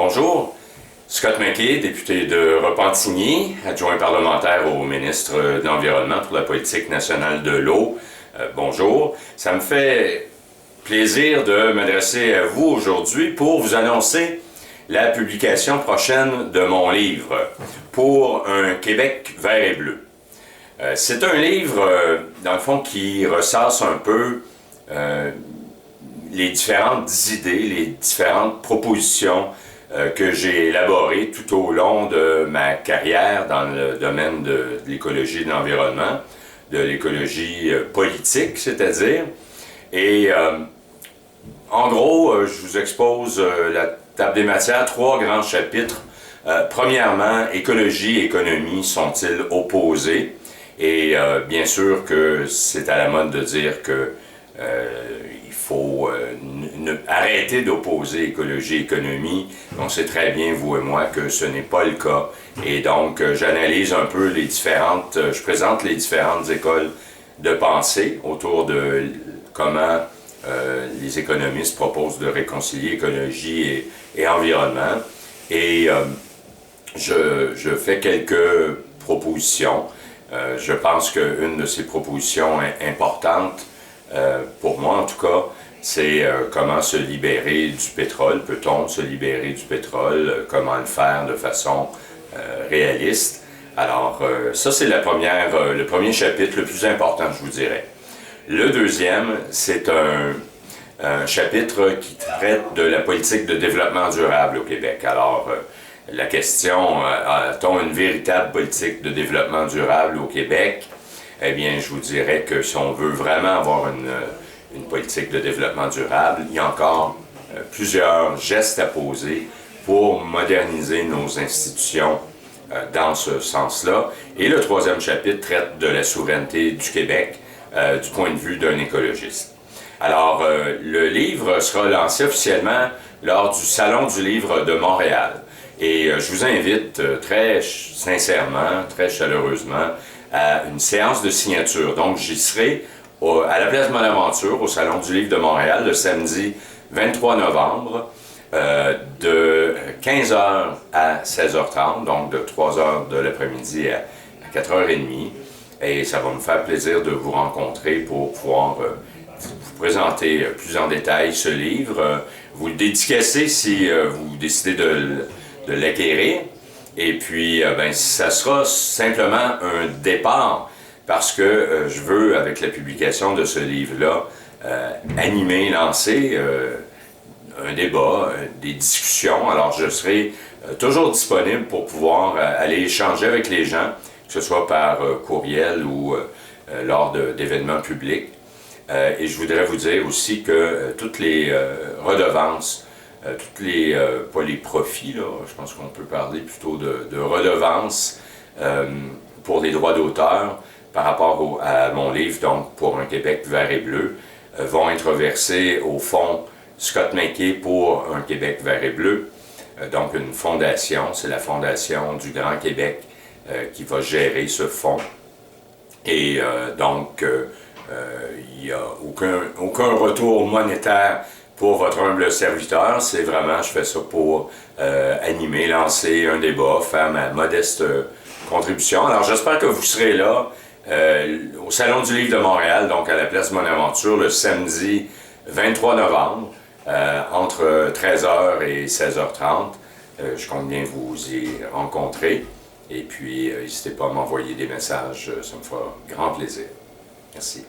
Bonjour, Scott McKay, député de Repentigny, adjoint parlementaire au ministre de l'Environnement pour la politique nationale de l'eau. Bonjour, ça me fait plaisir de m'adresser à vous aujourd'hui pour vous annoncer la publication prochaine de mon livre « Pour un Québec vert et bleu ». C'est un livre, dans le fond, qui ressasse un peu les différentes idées, les différentes propositions que j'ai élaborées tout au long de ma carrière dans le domaine de l'écologie et de l'environnement, de l'écologie politique, c'est-à-dire. Et en gros, je vous expose la table des matières, 3 grands chapitres. Premièrement, écologie et économie sont-ils opposés? Et bien sûr que c'est à la mode de dire que il faut arrêter d'opposer écologie et économie. On sait très bien, vous et moi, que ce n'est pas le cas. Et donc, j'analyse un peu je présente les différentes écoles de pensée autour de comment les économistes proposent de réconcilier écologie et environnement. Et je fais quelques propositions. Je pense qu'une de ces propositions importantes, pour moi en tout cas, c'est comment se libérer du pétrole. Peut-on se libérer du pétrole? Comment le faire de façon réaliste? Alors, ça c'est le premier chapitre, le plus important, je vous dirais. Le deuxième, c'est un chapitre qui traite de la politique de développement durable au Québec. Alors, la question, a-t-on une véritable politique de développement durable au Québec? Eh bien, je vous dirais que si on veut vraiment avoir une politique de développement durable, il y a encore plusieurs gestes à poser pour moderniser nos institutions dans ce sens-là. Et le troisième chapitre traite de la souveraineté du Québec du point de vue d'un écologiste. Alors, le livre sera lancé officiellement lors du Salon du livre de Montréal. Et je vous invite très sincèrement, très chaleureusement à une séance de signature. Donc, j'y serai à la place Bonaventure, au Salon du livre de Montréal, le samedi 23 novembre, de 15h à 16h30, donc de 3h de l'après-midi à 4h30. Et ça va me faire plaisir de vous rencontrer pour pouvoir vous présenter plus en détail ce livre, vous le dédicacer si vous décidez de l'acquérir. Et puis, ça sera simplement un départ parce que je veux, avec la publication de ce livre-là, animer, lancer un débat, des discussions. Alors, je serai toujours disponible pour pouvoir aller échanger avec les gens, que ce soit par courriel ou lors d'événements publics. Et je voudrais vous dire aussi que toutes les redevances, pas les profits, là, je pense qu'on peut parler plutôt de redevances pour les droits d'auteur par rapport à mon livre, donc pour un Québec vert et bleu, vont être versés au fonds Scott McKay pour un Québec vert et bleu, donc une fondation, c'est la Fondation du Grand Québec qui va gérer ce fonds. Et donc, il n'y a aucun retour monétaire pour votre humble serviteur. C'est vraiment, je fais ça pour animer, lancer un débat, faire ma modeste contribution. Alors, j'espère que vous serez là au Salon du livre de Montréal, donc à la place Bonaventure, le samedi 23 novembre, entre 13h et 16h30. Je compte bien vous y rencontrer. Et puis, n'hésitez pas à m'envoyer des messages, ça me fera grand plaisir. Merci.